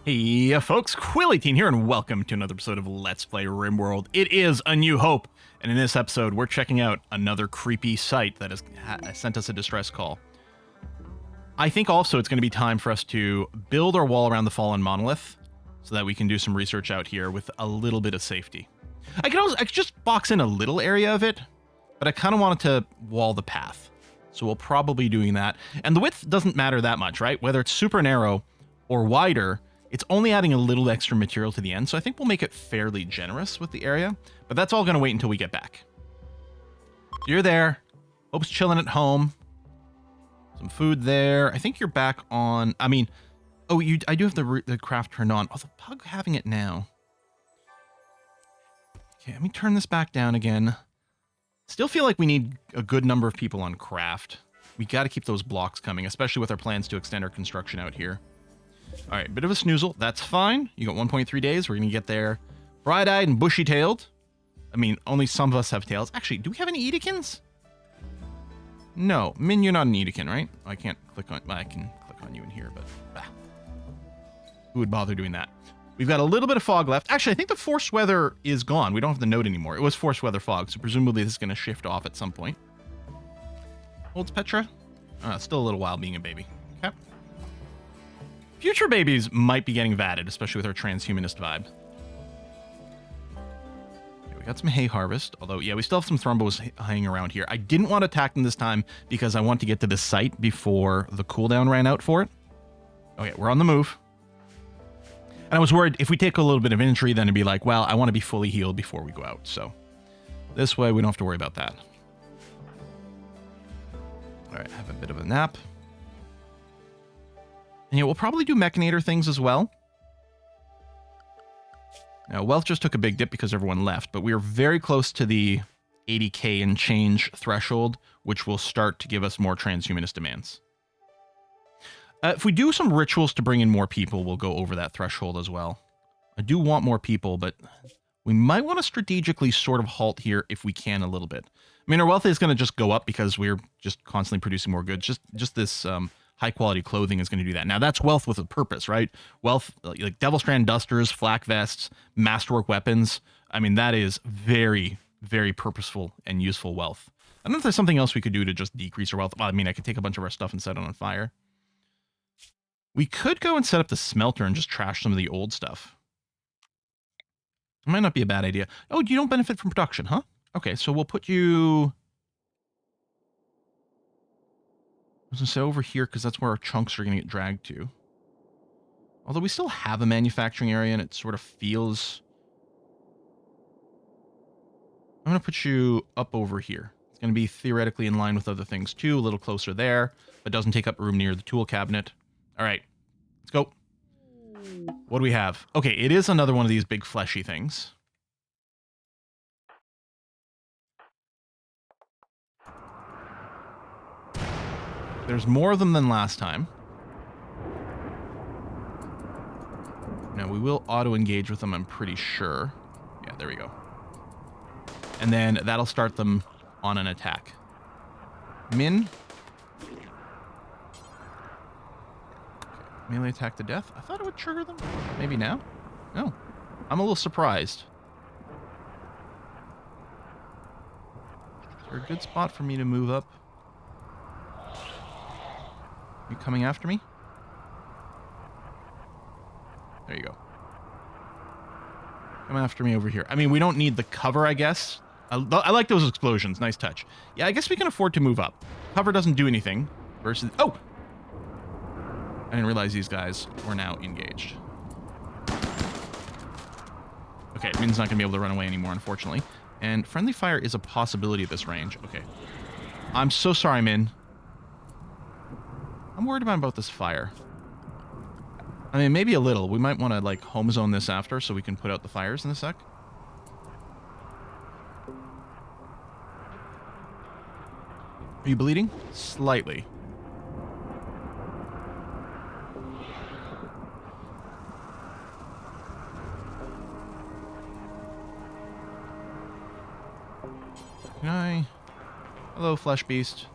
Hey, folks, Quill18 here, and welcome to another episode of Let's Play RimWorld. It is A New Hope, and in this episode, we're checking out another creepy site that has sent us a distress call. I think also it's going to be time for us to build our wall around the fallen monolith, so that we can do some research out here with a little bit of safety. I could just box in a little area of it, but I kind of wanted to wall the path. So we'll probably be doing that. And the width doesn't matter that much, right? Whether it's super narrow or wider, it's only adding a little extra material to the end, so I think we'll make it fairly generous with the area, but that's all going to wait until we get back. You're there. Hope's chilling at home. Some food there. I think you're back on... I mean... Oh, I do have the craft turned on. Oh, the pug having it now. Okay, let me turn this back down again. Still feel like we need a good number of people on craft. We got to keep those blocks coming, especially with our plans to extend our construction out here. All right, bit of a snoozle. That's fine. You got 1.3 days. We're going to get there bright-eyed and bushy-tailed. I mean, only some of us have tails. Actually, do we have any Edekins? No. Min, you're not an Edekin, right? I can't click on... I can click on you in here, but... who would bother doing that? We've got a little bit of fog left. Actually, I think the forced weather is gone. We don't have the note anymore. It was forced weather fog, so presumably this is going to shift off at some point. Holds Petra? Still a little while being a baby. Okay. Future babies might be getting vatted, especially with our transhumanist vibe. Okay, we got some hay harvest, although, yeah, we still have some thrumbos hanging around here. I didn't want to attack them this time because I want to get to this site before the cooldown ran out for it. Okay, we're on the move. And I was worried if we take a little bit of injury, then it'd be like, well, I want to be fully healed before we go out. So this way, we don't have to worry about that. All right, have a bit of a nap. And yeah, we'll probably do Mechanator things as well. Now, wealth just took a big dip because everyone left, but we are very close to the 80k and change threshold, which will start to give us more transhumanist demands. If we do some rituals to bring in more people, we'll go over that threshold as well. I do want more people, but we might want to strategically sort of halt here if we can a little bit. I mean, our wealth is going to just go up because we're just constantly producing more goods. Just this high quality clothing is going to do that. Now, that's wealth with a purpose, right? Wealth, like Devil Strand dusters, flak vests, masterwork weapons. I mean, that is very, very purposeful and useful wealth. I don't know if there's something else we could do to just decrease our wealth. Well, I mean, I could take a bunch of our stuff and set it on fire. We could go and set up the smelter and just trash some of the old stuff. It might not be a bad idea. Oh, you don't benefit from production, huh? Okay, so we'll put you... I was going to say over here because that's where our chunks are going to get dragged to. Although we still have a manufacturing area and it sort of feels... I'm going to put you up over here. It's going to be theoretically in line with other things too, a little closer there, but doesn't take up room near the tool cabinet. All right, let's go. What do we have? Okay, it is another one of these big fleshy things. There's more of them than last time. Now, we will auto-engage with them, I'm pretty sure. Yeah, there we go. And then that'll start them on an attack. Min. Melee attack to death? I thought it would trigger them. Maybe now? No. I'm a little surprised. Is there a good spot for me to move up? You coming after me? There you go. Come after me over here. I mean, we don't need the cover, I guess. I like those explosions. Nice touch. Yeah, I guess we can afford to move up. Cover doesn't do anything. Versus... Oh! I didn't realize these guys were now engaged. Okay, Min's not going to be able to run away anymore, unfortunately. And friendly fire is a possibility at this range. Okay. I'm so sorry, Min. I'm worried about this fire. I mean, maybe a little. We might want to, like, home zone this after so we can put out the fires in a sec. Are you bleeding? Slightly. Can I... Hello, Flesh Beast.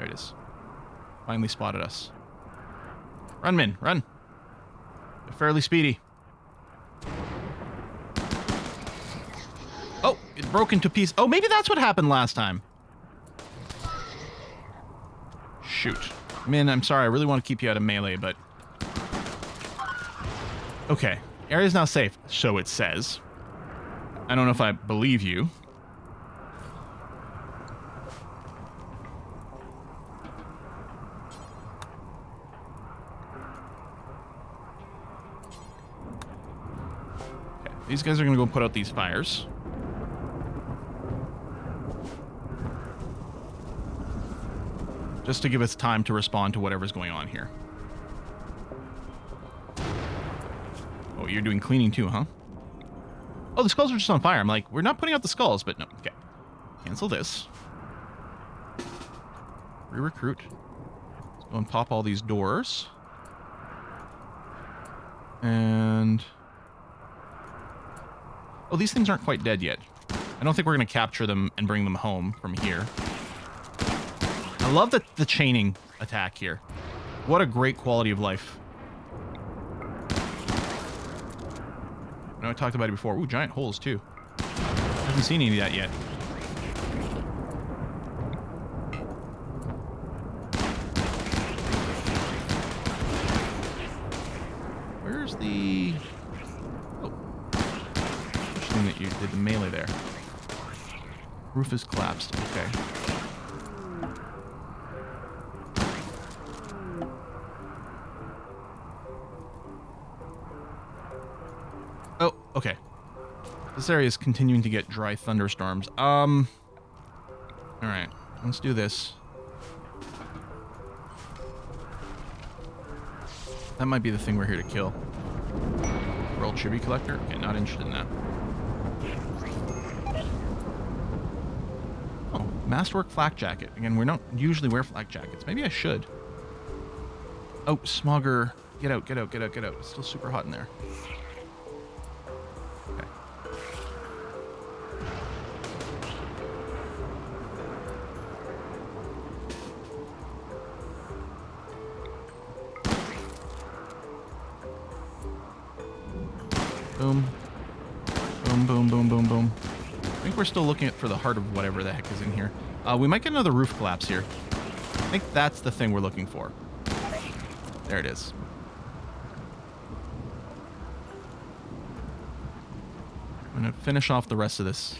There it is. Finally spotted us. Run, Min, run. They're fairly speedy. Oh, it broke into pieces. Oh, maybe that's what happened last time. Shoot. Min, I'm sorry. I really want to keep you out of melee, but... Okay. Area's now safe, so it says. I don't know if I believe you. Okay. These guys are going to go put out these fires. Just to give us time to respond to whatever's going on here. Oh, you're doing cleaning too, huh? Oh, the skulls are just on fire. I'm like, we're not putting out the skulls, but no. Okay. Cancel this. Re-recruit. Let's go and pop all these doors. And... oh, these things aren't quite dead yet. I don't think we're going to capture them and bring them home from here. I love the chaining attack here. What a great quality of life. I know I talked about it before. Ooh, giant holes too. I haven't seen any of that yet. Where's the... oh. Interesting that you did the melee there. Roof is collapsed. Okay. Oh, okay. This area is continuing to get dry thunderstorms. Alright. Let's do this. That might be the thing we're here to kill. World Tribute Collector? Okay, not interested in that. Oh, Masterwork Flak Jacket. Again, we don't usually wear flak jackets. Maybe I should. Oh, Smogger. Get out, get out, get out, get out. It's still super hot in there. Boom. Boom, boom, boom, boom, boom. I think we're still looking for the heart of whatever the heck is in here. We might get another roof collapse here. I think that's the thing we're looking for. There it is. I'm going to finish off the rest of this.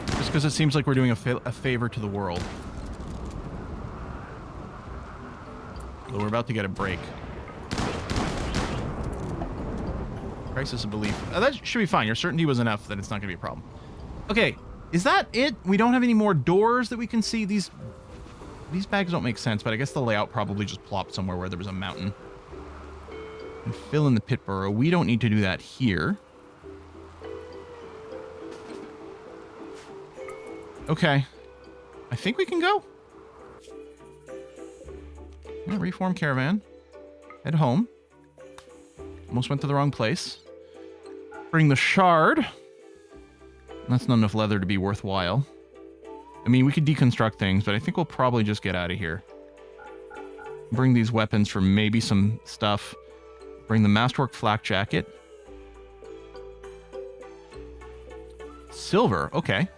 Just because it seems like we're doing a favor to the world. So we're about to get a break. Crisis of belief. That should be fine. Your certainty was enough that it's not going to be a problem. Okay, is that it? We don't have any more doors that we can see. These bags don't make sense, but I guess the layout probably just plopped somewhere where there was a mountain. And fill in the pit burrow. We don't need to do that here. Okay. I think we can go. Yeah, reform caravan. Head home. Almost went to the wrong place. Bring the shard. That's not enough leather to be worthwhile. I mean, we could deconstruct things, but I think we'll probably just get out of here. Bring these weapons for maybe some stuff. Bring the Masterwork Flak Jacket. Silver, okay.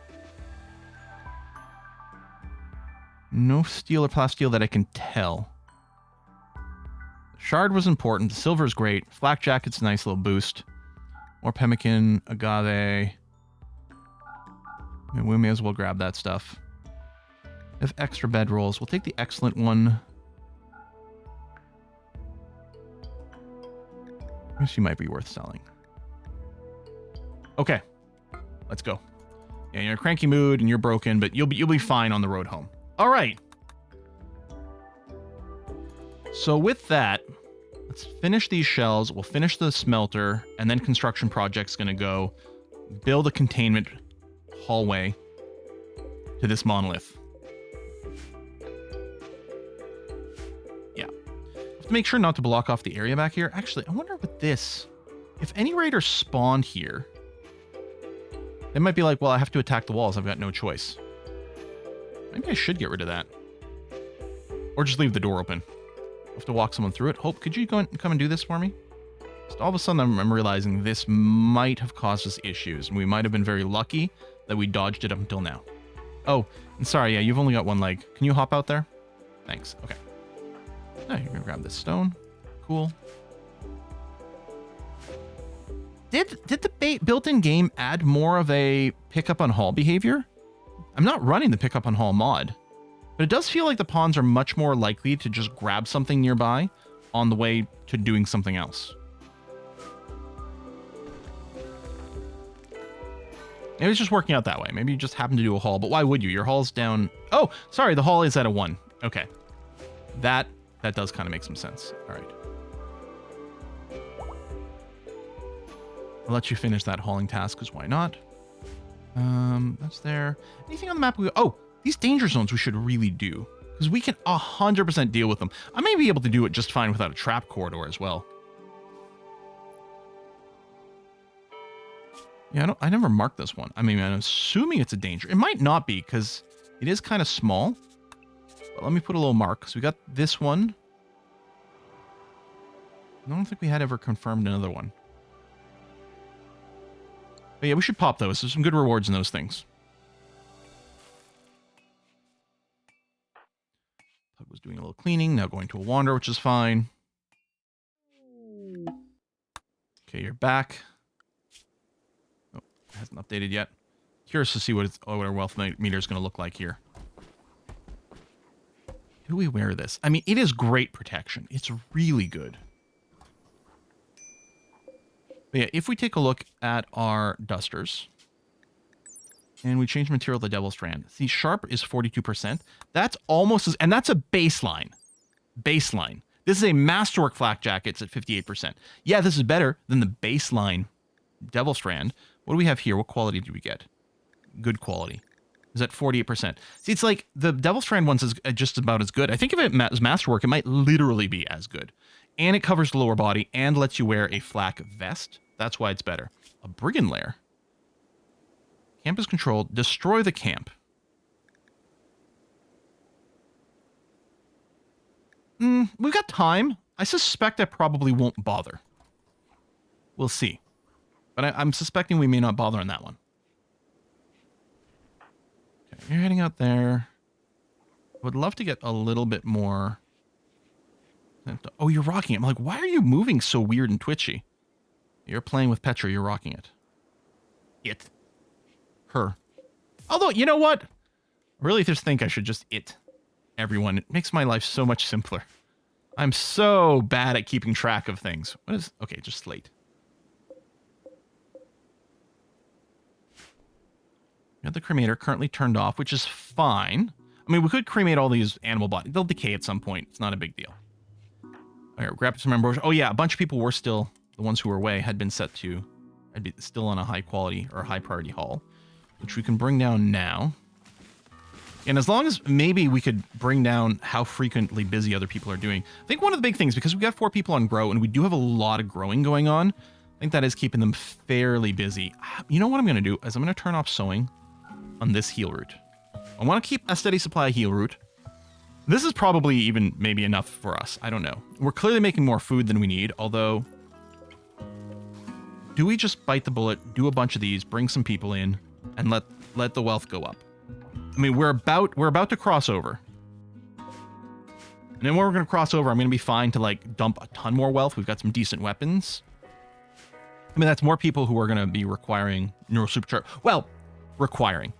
No steel or plasteel that I can tell. Shard was important. The silver is great. Flak Jacket's a nice little boost. More pemmican, agave. I mean, we may as well grab that stuff. We have extra bedrolls. We'll take the excellent one. I guess you might be worth selling. Okay, let's go. Yeah, you're in a cranky mood and you're broken, but you'll be fine on the road home. All right. So with that, let's finish these shells. We'll finish the smelter, and then construction project's going to go build a containment hallway to this monolith. Yeah. Have to make sure not to block off the area back here. Actually, I wonder with this, if any raiders spawned here, They might be like, well, I have to attack the walls. I've got no choice. Maybe I should get rid of that. Or just leave the door open. I'll have to walk someone through it. Hope, could you come and do this for me? Just all of a sudden, I'm realizing this might have caused us issues. And we might have been very lucky that we dodged it up until now. Oh, and sorry, yeah, you've only got one leg. Can you hop out there? Thanks. Okay. Now you're going to grab this stone. Cool. Did the built-in game add more of a pick-up on haul behavior? I'm not running the pick-up on haul mod, but it does feel like the pawns are much more likely to just grab something nearby on the way to doing something else. Maybe it's just working out that way. Maybe you just happen to do a haul, but why would you? Your haul's down. Oh, sorry, the haul is at a 1. Okay. That does kind of make some sense. All right. I'll let you finish that hauling task, because why not? That's there. Anything on the map? Oh, these danger zones we should really do, because we can 100% deal with them. I may be able to do it just fine without a trap corridor as well. Yeah, I never marked this one. I mean, I'm assuming it's a danger. It might not be, because it is kind of small. But let me put a little mark, because we got this one. I don't think we had ever confirmed another one. But yeah, we should pop those. There's some good rewards in those things. Pug was doing a little cleaning, now going to a wander, which is fine. Okay, you're back. Oh, it hasn't updated yet. Curious to see what our wealth meter is going to look like here. Do we wear this? I mean, it is great protection. It's really good. But yeah, if we take a look at our dusters and we change material to Devil Strand, see, sharp is 42%. That's almost as, and that's a baseline. Baseline. This is a Masterwork flak jacket. It's at 58%. Yeah, this is better than the baseline Devil Strand. What do we have here? What quality do we get? Good quality. Is at 48%. See, it's like the Devil Strand one's is just about as good. I think if it was Masterwork, it might literally be as good. And it covers the lower body and lets you wear a flak vest. That's why it's better. A Brigand Lair. Camp is controlled. Destroy the camp. We've got time. I suspect I probably won't bother. We'll see. But I'm suspecting we may not bother on that one. Okay, you're heading out there. Would love to get a little bit more. Oh, you're rocking it. I'm like, why are you moving so weird and twitchy? You're playing with Petra, you're rocking it. Her. Although, you know what? I really just think I should just everyone. It makes my life so much simpler. I'm so bad at keeping track of things. What is... Okay, just slate. We have the cremator currently turned off, which is fine. I mean, we could cremate all these animal bodies. They'll decay at some point. It's not a big deal. All right, grab some ambrosia. Oh, yeah, a bunch of people were still... The ones who were away had been set to... I'd be still on a high quality or high priority haul, which we can bring down now. And as long as maybe we could bring down how frequently busy other people are doing. I think one of the big things, because we got 4 people on grow and we do have a lot of growing going on, I think that is keeping them fairly busy. You know what I'm going to do is I'm going to turn off sowing on this heal route. I want to keep a steady supply of heal route. This is probably even maybe enough for us. I don't know. We're clearly making more food than we need, although... Do we just bite the bullet, do a bunch of these, bring some people in, and let the wealth go up? I mean, we're about to cross over. And then when we're going to cross over, I'm going to be fine to, like, dump a ton more wealth. We've got some decent weapons. I mean, that's more people who are going to be requiring neural supercharge. Well, requiring.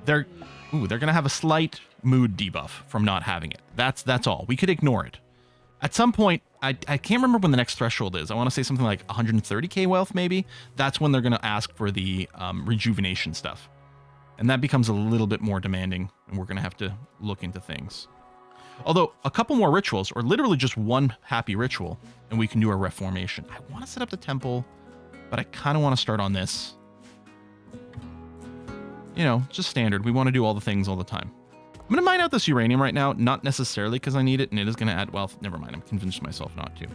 They're going to have a slight mood debuff from not having it. That's all. We could ignore it. At some point, I can't remember when the next threshold is. I want to say something like 130k wealth, maybe. That's when they're going to ask for the rejuvenation stuff. And that becomes a little bit more demanding, and we're going to have to look into things. Although, a couple more rituals, or literally just one happy ritual, and we can do a reformation. I want to set up the temple, but I kind of want to start on this. You know, just standard. We want to do all the things all the time. I'm going to mine out this uranium right now, not necessarily because I need it, and it is going to add wealth. Never mind, I'm convinced myself not to.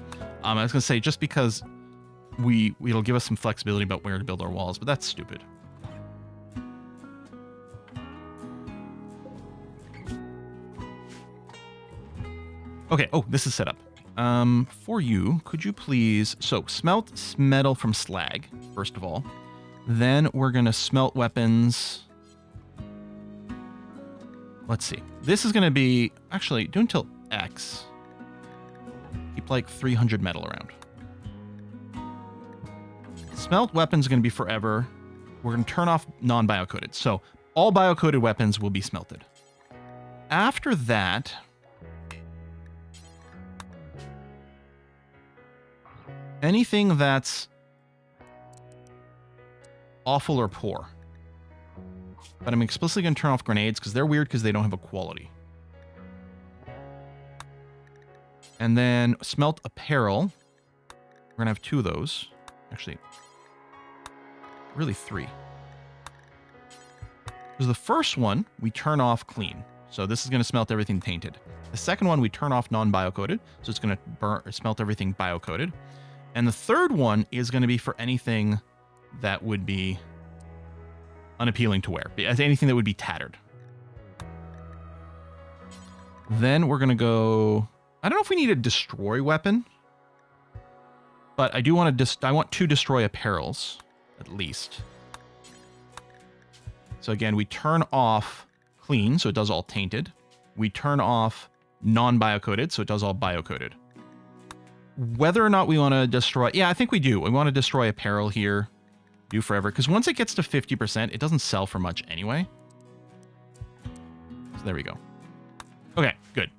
I was going to say, just because it'll give us some flexibility about where to build our walls, but that's stupid. Okay. Oh, this is set up. For you, could you please... So, smelt metal from slag, first of all. Then we're going to smelt weapons... Let's see. This is going to be... Actually, do until X. Keep like 300 metal around. Smelt weapons are going to be forever. We're going to turn off non-biocoated. So all biocoated weapons will be smelted. After that... Anything that's awful or poor. But I'm explicitly going to turn off grenades because they're weird because they don't have a quality. And then smelt apparel. We're going to have 2 of those. Actually, really 3. Because the first one, we turn off clean. So this is going to smelt everything tainted. The second one, we turn off non-biocoated. So it's going to smelt everything biocoated. And the third one is going to be for anything that would be unappealing to wear. As anything that would be tattered. Then we're going to go... I don't know if we need a destroy weapon. But I do want to... I want 2 destroy apparels, at least. So again, we turn off clean, so it does all tainted. We turn off non-biocoated, so it does all biocoated. Whether or not we want to destroy... Yeah, I think we do. We want to destroy apparel here. Do forever. Because once it gets to 50%, it doesn't sell for much anyway. So there we go. Okay, good.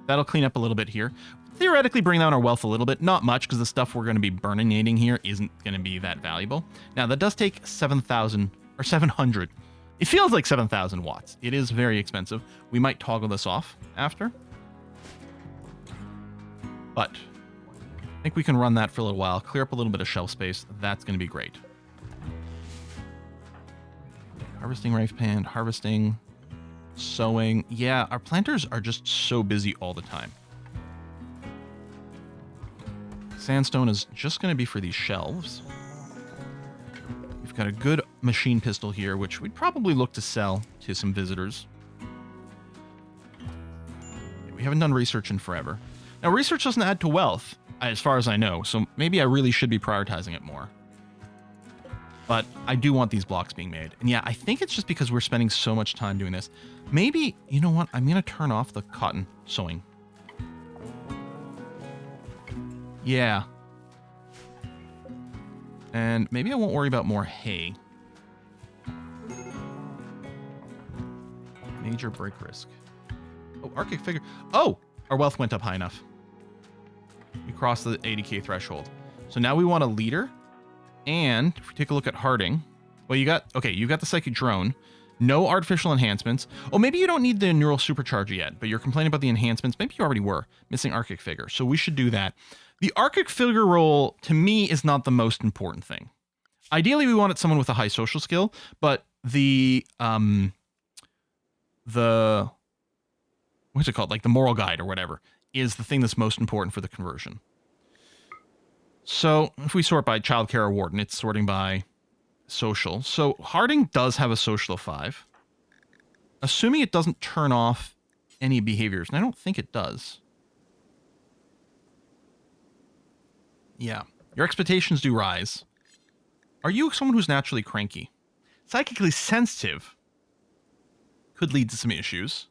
That'll clean up a little bit here. Theoretically bring down our wealth a little bit. Not much, because the stuff we're going to be burninating here isn't going to be that valuable. Now, that does take 7,000... or 700. It feels like 7,000 watts. It is very expensive. We might toggle this off after. But... I think we can run that for a little while, clear up a little bit of shelf space. That's going to be great. Harvesting rice pan, harvesting, sowing. Yeah, our planters are just so busy all the time. Sandstone is just going to be for these shelves. We've got a good machine pistol here, which we'd probably look to sell to some visitors. We haven't done research in forever. Now, research doesn't add to wealth, as far as I know, so maybe I really should be prioritizing it more. But I do want these blocks being made. And yeah, I think it's just because we're spending so much time doing this. Maybe, you know what? I'm going to turn off the cotton sewing. Yeah. And maybe I won't worry about more hay. Major break risk. Oh, Arctic figure. Oh, our wealth went up high enough. We crossed the 80k threshold. So now we want a leader. And if we take a look at Harding, well, you got the psychic drone, no artificial enhancements. Oh, maybe you don't need the neural supercharger yet, but you're complaining about the enhancements. Maybe you already were missing Arctic figure. So we should do that. The Arctic figure role to me is not the most important thing. Ideally, we wanted someone with a high social skill, but the what's it called? Like the moral guide or whatever is the thing that's most important for the conversion. So if we sort by childcare or warden, it's sorting by social. So Harding does have a social of 5. Assuming it doesn't turn off any behaviors, and I don't think it does. Yeah. Your expectations do rise. Are you someone who's naturally cranky? Psychically sensitive could lead to some issues.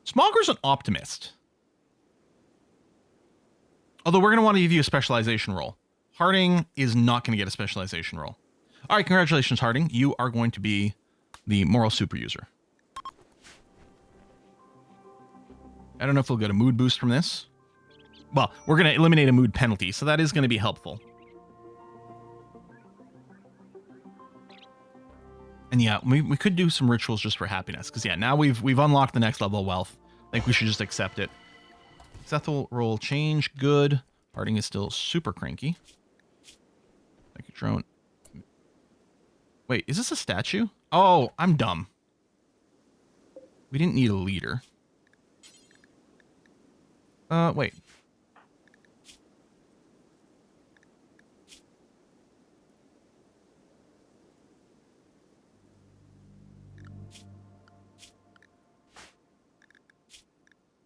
Smogger's an optimist. Although we're going to want to give you a specialization role. Harding is not going to get a specialization role. All right, congratulations, Harding. You are going to be the moral super user. I don't know if we'll get a mood boost from this. Well, we're going to eliminate a mood penalty, so that is going to be helpful. And yeah, we could do some rituals just for happiness, because yeah, now we've unlocked the next level of wealth. I think we should just accept it. Sethel roll change, good. Harding is still super cranky. Like a drone. Wait, is this a statue? Oh, I'm dumb. We didn't need a leader. Wait.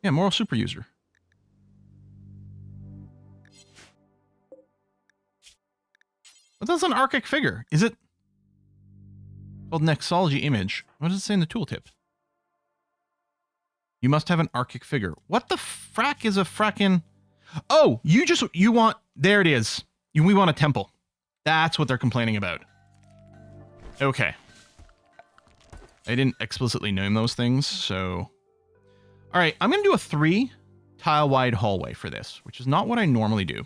Yeah, moral super user. But that's an Arctic figure. Is it called Nexology image? What does it say in the tooltip? You must have an Arctic figure. What the frack is a frackin'... Oh, you want... There it is. We want a temple. That's what they're complaining about. Okay. I didn't explicitly name those things, so... Alright, I'm going to do a 3-tile-wide hallway for this, which is not what I normally do.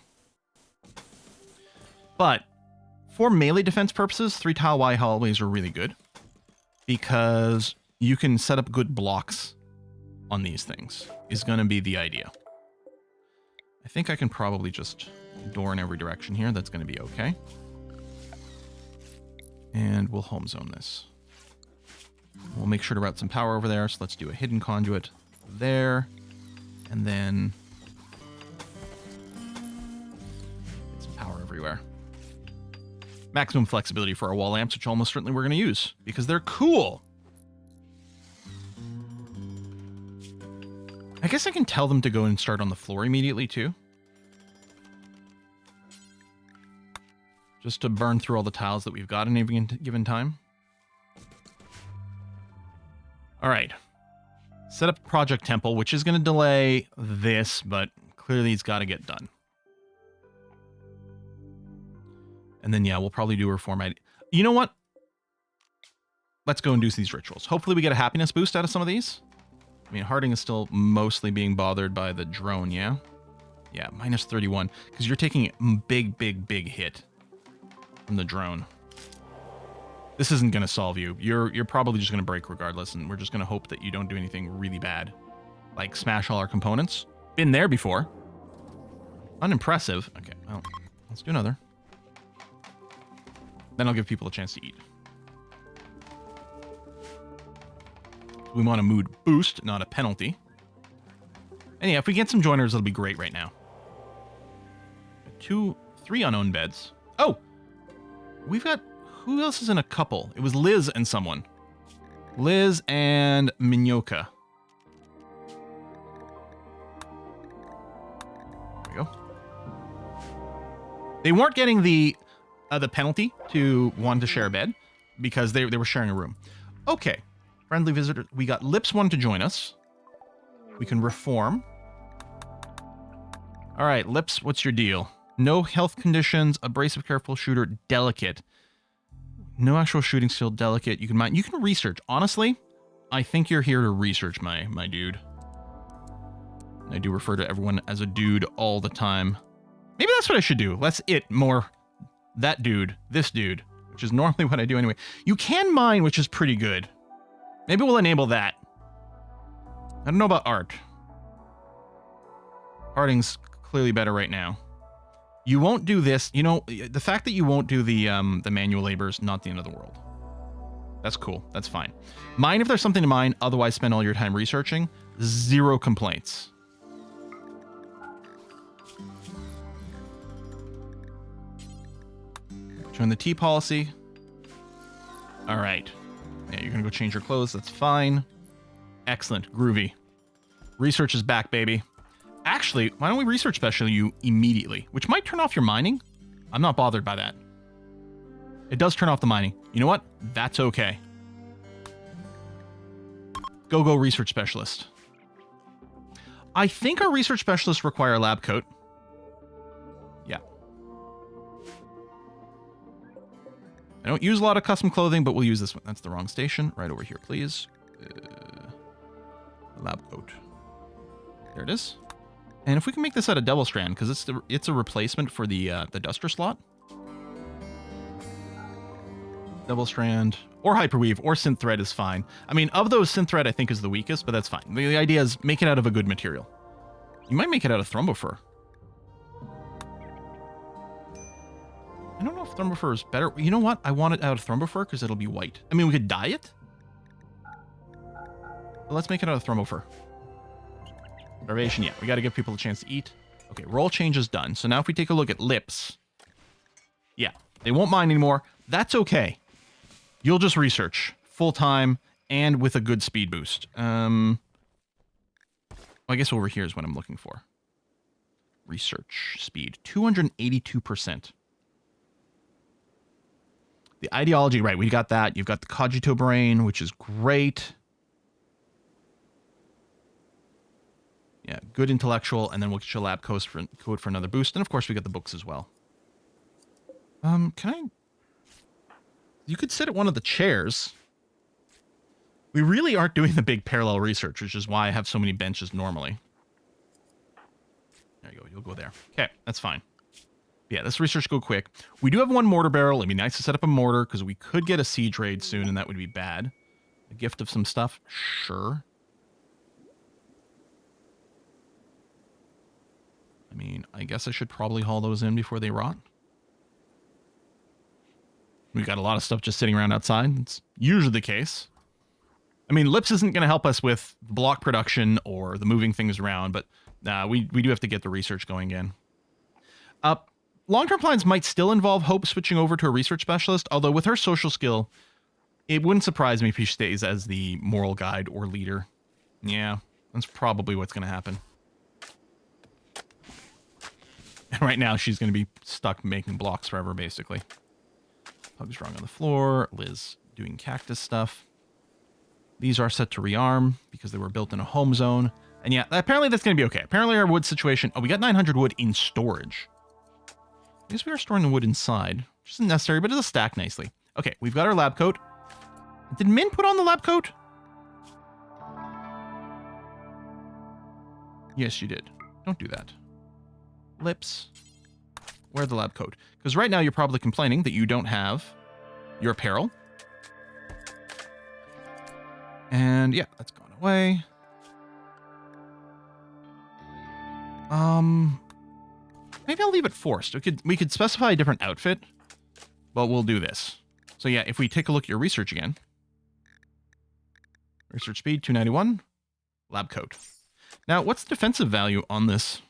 But, for melee defense purposes, 3-tile-wide hallways are really good. Because you can set up good blocks on these things, is going to be the idea. I think I can probably just door in every direction here. That's going to be okay. And we'll home zone this. We'll make sure to route some power over there. So let's do a hidden conduit there. And then get some power everywhere. Maximum flexibility for our wall lamps, which almost certainly we're going to use because they're cool. I guess I can tell them to go and start on the floor immediately too. Just to burn through all the tiles that we've got in any given time. All right. Set up Project Temple, which is going to delay this, but clearly it's got to get done. And then, yeah, we'll probably do a reform. You know what? Let's go and do these rituals. Hopefully we get a happiness boost out of some of these. I mean, Harding is still mostly being bothered by the drone, yeah? Yeah, minus 31. Because you're taking a big, big, big hit from the drone. This isn't going to solve you. You're probably just going to break regardless, and we're just going to hope that you don't do anything really bad. Like smash all our components. Been there before. Unimpressive. Okay, well, let's do another. Then I'll give people a chance to eat. We want a mood boost, not a penalty. And yeah, if we get some joiners, it'll be great right now. 3 unknown beds. Oh! We've got... Who else is in a couple? It was Liz and someone. Liz and Minyoka. There we go. They weren't getting the penalty to want to share a bed because they were sharing a room. Okay. Friendly visitor. We got Lips one to join us. We can reform. All right, Lips, what's your deal? No health conditions, abrasive, careful shooter, delicate. No actual shooting skill, delicate. You can research. Honestly, I think you're here to research, my dude. I do refer to everyone as a dude all the time. Maybe that's what I should do. Less it, more that dude, this dude, which is normally what I do anyway. You can mine, which is pretty good. Maybe we'll enable that. I don't know about art. Harding's clearly better right now. You won't do this. You know, the fact that you won't do the manual labor is not the end of the world. That's cool. That's fine. Mine if there's something to mine. Otherwise, spend all your time researching. 0 complaints. Join the tea policy. All right. Yeah, you're going to go change your clothes. That's fine. Excellent. Groovy. Research is back, baby. Actually, why don't we research special you immediately? Which might turn off your mining. I'm not bothered by that. It does turn off the mining. You know what? That's okay. Go research specialist. I think our research specialists require a lab coat. Yeah. I don't use a lot of custom clothing, but we'll use this one. That's the wrong station. Right over here, please. Lab coat. There it is. And if we can make this out of double strand, because it's a replacement for the duster slot. Double strand or hyperweave or synth thread is fine. I mean, of those, synth thread I think is the weakest, but that's fine. The idea is make it out of a good material. You might make it out of thrombofur. I don't know if thrombofur is better. You know what? I want it out of thrombofur because it'll be white. I mean, we could dye it. But let's make it out of thrombofur. Starvation, yeah. We got to give people a chance to eat. Okay, roll change is done. So now if we take a look at Lips. Yeah, they won't mine anymore. That's okay. You'll just research full time and with a good speed boost. I guess over here is what I'm looking for. Research speed, 282%. The ideology, right, we got that. You've got the cogito brain, which is great. Yeah, good intellectual, and then we'll get your lab code for another boost. And of course, we got the books as well. Can I... You could sit at one of the chairs. We really aren't doing the big parallel research, which is why I have so many benches normally. There you go. You'll go there. Okay, that's fine. Yeah, this research go quick. We do have one mortar barrel. It'd be nice to set up a mortar because we could get a siege raid soon, and that would be bad. A gift of some stuff? Sure. I mean, I guess I should probably haul those in before they rot. We've got a lot of stuff just sitting around outside. It's usually the case. I mean, Lips isn't going to help us with block production or the moving things around, but we do have to get the research going again. Long-term plans might still involve Hope switching over to a research specialist, although with her social skill, it wouldn't surprise me if she stays as the moral guide or leader. Yeah, that's probably what's going to happen. And right now, she's going to be stuck making blocks forever, basically. Pug's drawing on the floor. Liz doing cactus stuff. These are set to rearm because they were built in a home zone. And yeah, apparently that's going to be okay. Apparently our wood situation... Oh, we got 900 wood in storage. I guess we are storing the wood inside, which isn't necessary, but it'll stack nicely. Okay, we've got our lab coat. Did Min put on the lab coat? Yes, you did. Don't do that. Lips. Wear the lab coat. Because right now you're probably complaining that you don't have your apparel. And yeah, that's gone away. Maybe I'll leave it forced. We could specify a different outfit, but we'll do this. So yeah, if we take a look at your research again. Research speed, 291. Lab coat. Now, what's the defensive value on this?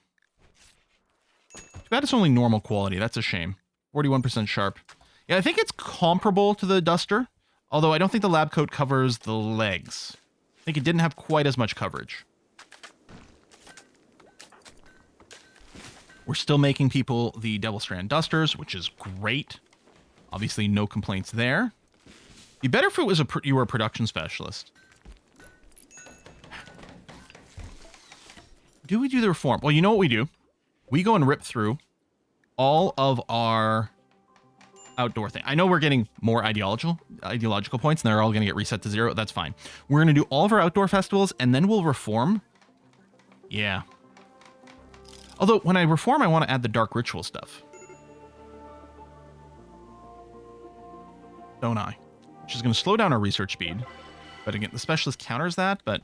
Too bad it's only normal quality. That's a shame. 41% sharp. Yeah, I think it's comparable to the duster, although I don't think the lab coat covers the legs. I think it didn't have quite as much coverage. We're still making people the Devil Strand dusters, which is great. Obviously, no complaints there. Be better if it was you were a production specialist. Do we do the reform? Well, you know what we do. We go and rip through all of our outdoor thing. I know we're getting more ideological points, and they're all going to get reset to 0. That's fine. We're going to do all of our outdoor festivals, and then we'll reform. Yeah. Although, when I reform, I want to add the dark ritual stuff. Don't I? Which is going to slow down our research speed. But again, the specialist counters that, but...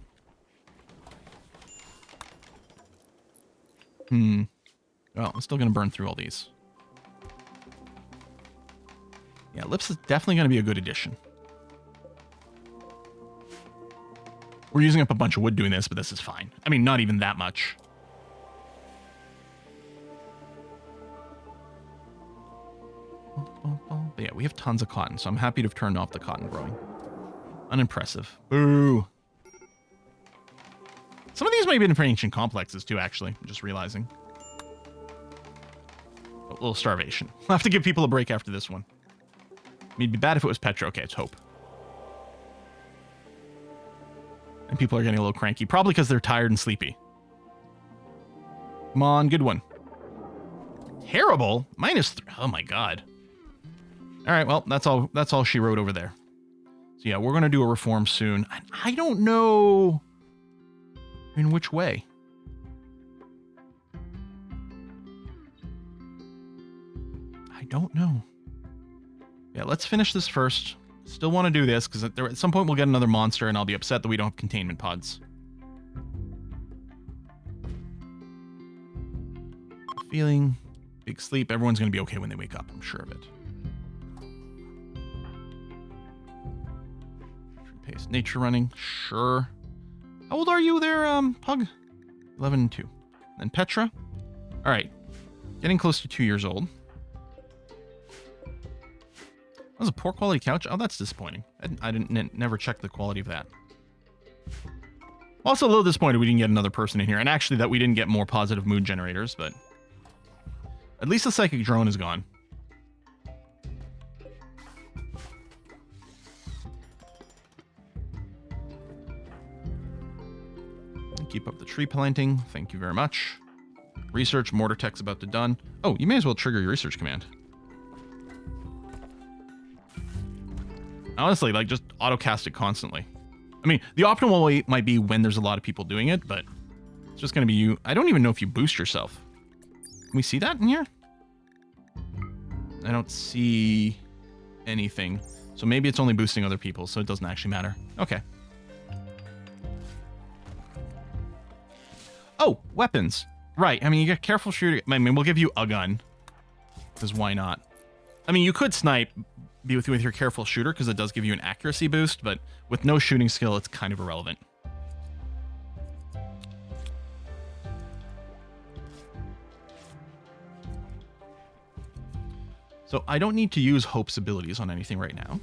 Well, I'm still going to burn through all these. Yeah, Lips is definitely going to be a good addition. We're using up a bunch of wood doing this, but this is fine. I mean, not even that much. But yeah, we have tons of cotton, so I'm happy to have turned off the cotton growing. Unimpressive. Boo. Some of these might be in for ancient complexes too, actually. I'm just realizing. A little starvation. We'll have to give people a break after this one. I mean, it'd be bad if it was Petra. Okay, it's Hope. And people are getting a little cranky, probably because they're tired and sleepy. Come on, good one. Terrible? -3. Oh my god. All right, well, that's all she wrote over there. So yeah, we're going to do a reform soon. I don't know in which way. I don't know. Yeah, let's finish this first. Still want to do this because at some point we'll get another monster and I'll be upset that we don't have containment pods. Feeling, big sleep. Everyone's going to be okay when they wake up. I'm sure of it. Pace. Nature running. Sure. How old are you there, Pug? 11 and 2. And Petra? All right. Getting close to 2 years old. That was a poor quality couch. Oh, that's disappointing. I didn't never check the quality of that. Also a little disappointed we didn't get another person in here, and actually that we didn't get more positive mood generators, but at least the psychic drone is gone. Keep up the tree planting. Thank you very much. Research, mortar tech's about to done. Oh, you may as well trigger your research command. Honestly, like, just auto-cast it constantly. I mean, the optimal way might be when there's a lot of people doing it, but it's just going to be you. I don't even know if you boost yourself. Can we see that in here? I don't see anything. So maybe it's only boosting other people, so it doesn't actually matter. Okay. Oh, weapons. Right. I mean, you get careful shooting. I mean, we'll give you a gun. Because why not? I mean, you could snipe with your careful shooter because it does give you an accuracy boost, but with no shooting skill, it's kind of irrelevant. So I don't need to use Hope's abilities on anything right now.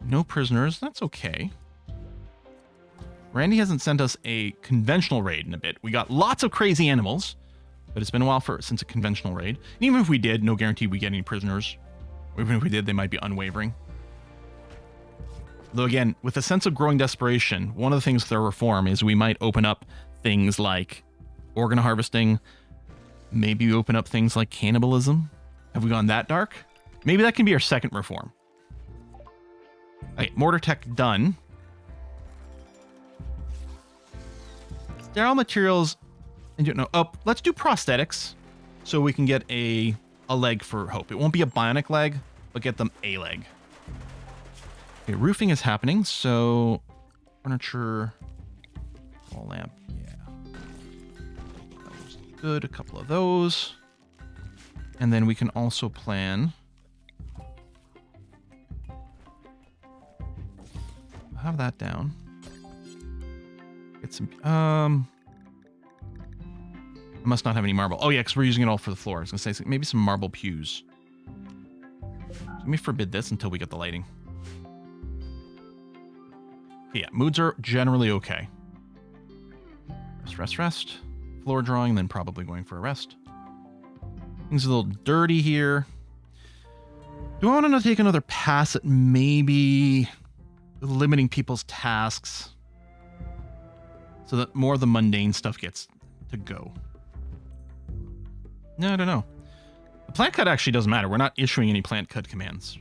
No prisoners. That's okay. Randy hasn't sent us a conventional raid in a bit. We got lots of crazy animals, but it's been a while since a conventional raid. And even if we did, no guarantee we get any prisoners. Even if we did, they might be unwavering. Though again, with a sense of growing desperation, one of the things with our reform is we might open up things like organ harvesting. Maybe we open up things like cannibalism. Have we gone that dark? Maybe that can be our second reform. Okay, mortar tech done. Sterile materials, and you know, let's do prosthetics so we can get a leg for Hope. It won't be a bionic leg, but get them a leg. Okay, roofing is happening, so furniture, wall lamp, yeah. That was good, a couple of those. And then we can also plan. Have that down. Get some, I must not have any marble. Oh yeah, because we're using it all for the floor. I was gonna say maybe some marble pews. Let me forbid this until we get the lighting. Yeah, moods are generally okay. Rest. Floor drawing, then probably going for a rest. Things are a little dirty here. Do I want to take another pass at maybe limiting people's tasks so that more of the mundane stuff gets to go? No, I don't know. The plant cut actually doesn't matter. We're not issuing any plant cut commands.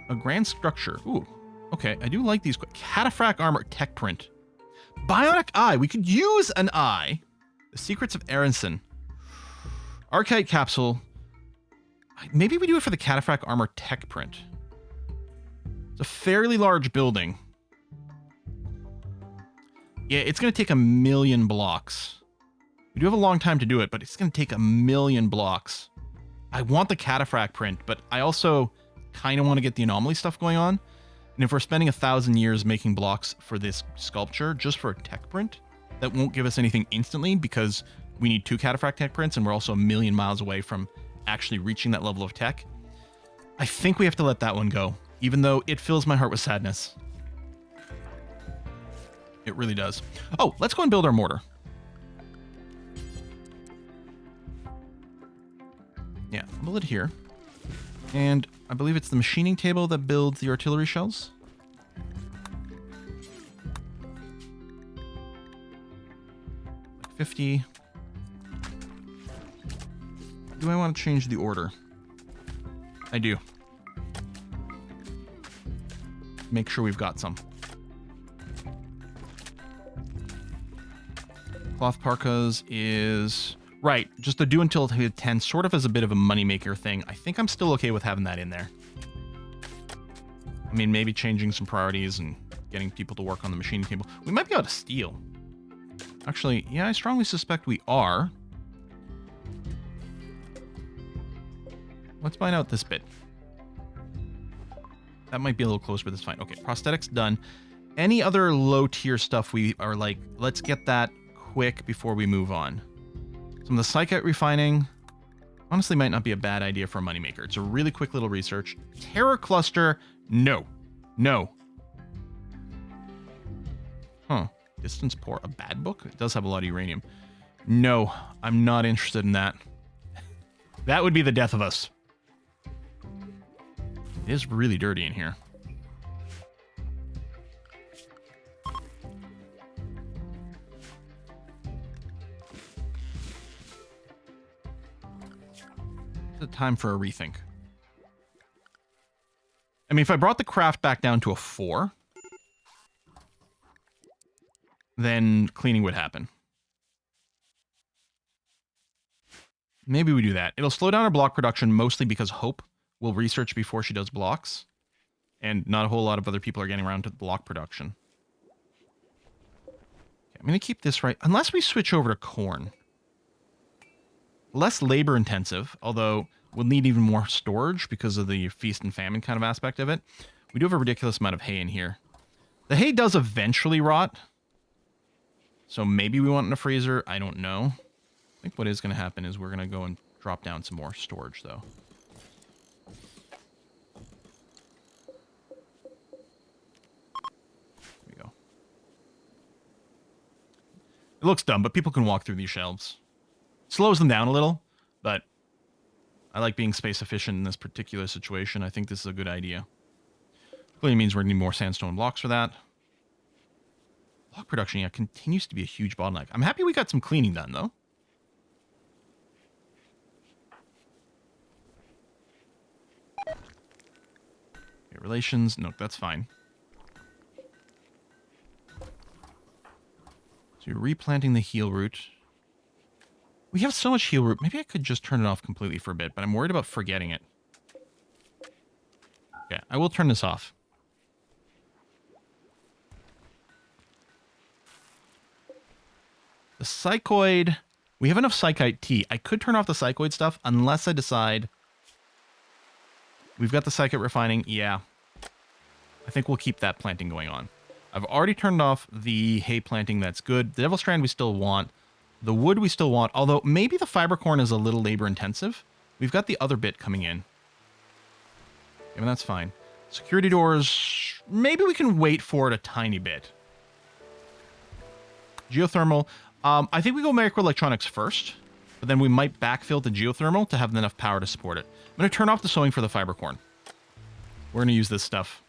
A grand structure. Ooh, okay. I do like these. Cataphract armor tech print. Bionic eye. We could use an eye. The secrets of Aronson. Archite capsule. Maybe we do it for the cataphract armor tech print. It's a fairly large building. Yeah, it's going to take 1,000,000 blocks. We do have a long time to do it, but it's going to take 1,000,000 blocks. I want the cataphract print, but I also kind of want to get the anomaly stuff going on. And if we're spending 1,000 years making blocks for this sculpture, just for a tech print, that won't give us anything instantly because we need 2 cataphract tech prints, and we're also 1,000,000 miles away from actually reaching that level of tech. I think we have to let that one go, even though it fills my heart with sadness. It really does. Oh, let's go and build our mortar. Yeah, build it here. And I believe it's the machining table that builds the artillery shells. Like 50. Do I want to change the order? I do. Make sure we've got some. Cloth parkas is... Right, just the do until 10, sort of as a bit of a moneymaker thing. I think I'm still okay with having that in there. I mean, maybe changing some priorities and getting people to work on the machining table. We might be able to steal. Actually, yeah, I strongly suspect we are. Let's find out this bit. That might be a little closer, but that's fine. Okay, prosthetics done. Any other low tier stuff we are like, let's get that quick before we move on. Some of the psychite refining honestly might not be a bad idea for a moneymaker. It's a really quick little research. Terror cluster, no. No. Huh. Distance Poor. A bad book? It does have a lot of uranium. No, I'm not interested in that. That would be the death of us. It is really dirty in here. It's a time for a rethink. I mean, if I brought the craft back down to a 4, then cleaning would happen. Maybe we do that. It'll slow down our block production mostly because Hope will research before she does blocks. And not a whole lot of other people are getting around to the block production. Okay, I'm going to keep this right. Unless we switch over to corn. Less labor intensive, although we'll need even more storage because of the feast and famine kind of aspect of it. We do have a ridiculous amount of hay in here. The hay does eventually rot. So maybe we want it in a freezer. I don't know. I think what is going to happen is we're going to go and drop down some more storage, though. There we go. It looks dumb, but people can walk through these shelves. Slows them down a little, but I like being space efficient in this particular situation. I think this is a good idea. Clearly means we're going to need more sandstone blocks for that. Block production, yeah, continues to be a huge bottleneck. I'm happy we got some cleaning done, though. Okay, relations, no, that's fine. So you're replanting the heal root. We have so much heal root. Maybe I could just turn it off completely for a bit, but I'm worried about forgetting it. Okay, I will turn this off. The psychoid... We have enough psychite tea. I could turn off the psychoid stuff unless I decide... We've got the psychite refining. Yeah. I think we'll keep that planting going on. I've already turned off the hay planting. That's good. The Devil Strand we still want. The wood we still want. Although maybe the fiber corn is a little labor intensive. We've got the other bit coming in. I mean, that's fine. Security doors... Maybe we can wait for it a tiny bit. Geothermal... I think we go microelectronics first, but then we might backfill to geothermal to have enough power to support it. I'm going to turn off the sewing for the fiber corn. We're going to use this stuff.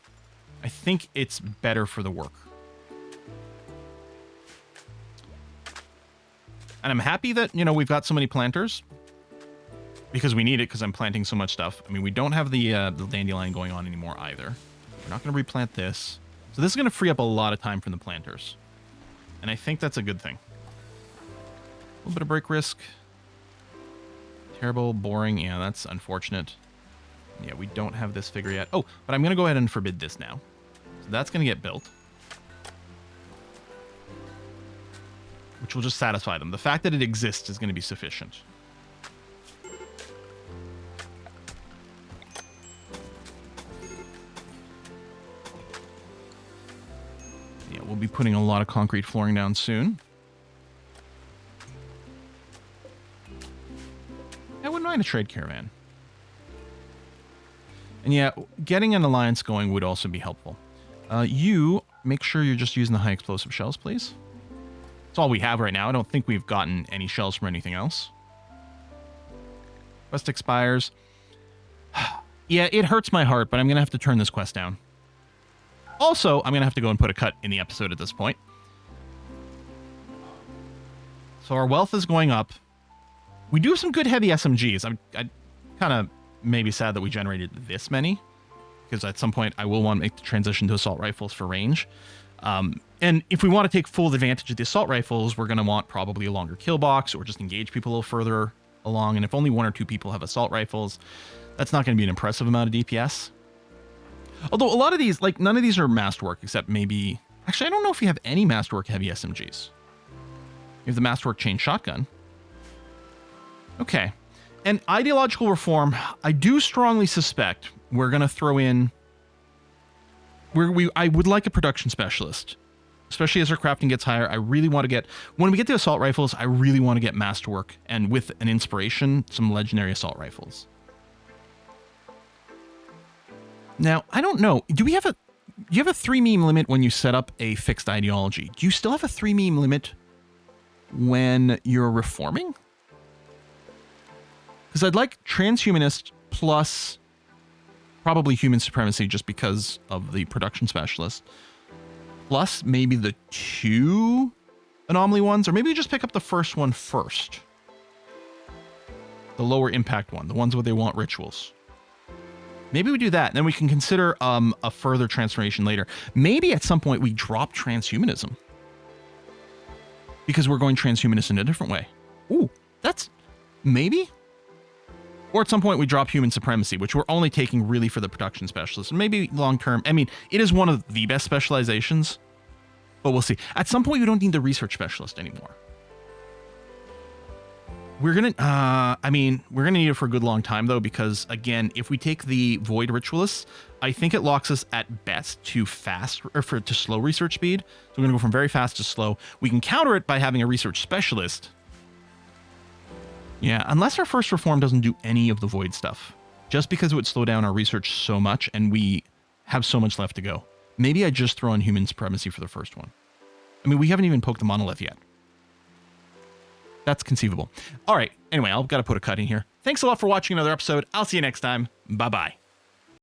I think it's better for the work. And I'm happy that, you know, we've got so many planters. Because we need it, because I'm planting so much stuff. I mean, we don't have the dandelion going on anymore either. We're not going to replant this. So this is going to free up a lot of time from the planters. And I think that's a good thing. A little bit of break risk. Terrible, boring. Yeah, that's unfortunate. Yeah, we don't have this figure yet. Oh, but I'm going to go ahead and forbid this now. So that's going to get built. Which will just satisfy them. The fact that it exists is going to be sufficient. Yeah, we'll be putting a lot of concrete flooring down soon. I wouldn't mind a trade caravan. And yeah, getting an alliance going would also be helpful. You, make sure you're just using the high explosive shells, please. That's all we have right now. I don't think we've gotten any shells from anything else. Quest expires. Yeah, it hurts my heart, but I'm going to have to turn this quest down. Also, I'm going to have to go and put a cut in the episode at this point. So our wealth is going up. We do have some good heavy SMGs. I'm kind of maybe sad that we generated this many, because at some point I will want to make the transition to assault rifles for range. And if we want to take full advantage of the assault rifles, we're going to want probably a longer kill box or just engage people a little further along. And if only 1 or 2 people have assault rifles, that's not going to be an impressive amount of DPS. Although a lot of these, like none of these are masterwork except maybe... Actually, I don't know if we have any masterwork heavy SMGs. We have the masterwork chain shotgun. Okay. And ideological reform, I do strongly suspect we're going to throw in... I would like a production specialist. Especially as our crafting gets higher. I really want to get... When we get the assault rifles, I really want to get masterwork. And with an inspiration, some legendary assault rifles. Now, I don't know. Do we have a... you have a 3 meme limit when you set up a fixed ideology. Do you still have a 3 meme limit when you're reforming? Because I'd like transhumanist plus probably human supremacy just because of the production specialist. Plus maybe the 2 anomaly ones, or maybe you just pick up the first one first. The lower impact one, the ones where they want rituals. Maybe we do that, and then we can consider a further transformation later. Maybe at some point we drop transhumanism. Because we're going transhumanist in a different way. Ooh, that's maybe? Or at some point we drop human supremacy, which we're only taking really for the production specialist. And maybe long term, I mean, it is one of the best specializations, but we'll see. At some point we don't need the research specialist anymore. We're gonna, we're gonna need it for a good long time though, because again, if we take the void ritualists, I think it locks us at best to fast or to slow research speed. So we're gonna go from very fast to slow. We can counter it by having a research specialist. Yeah, unless our first reform doesn't do any of the void stuff, just because it would slow down our research so much and we have so much left to go. Maybe I just throw in human supremacy for the first one. I mean, we haven't even poked the monolith yet. That's conceivable. All right. Anyway, I've got to put a cut in here. Thanks a lot for watching another episode. I'll see you next time. Bye-bye.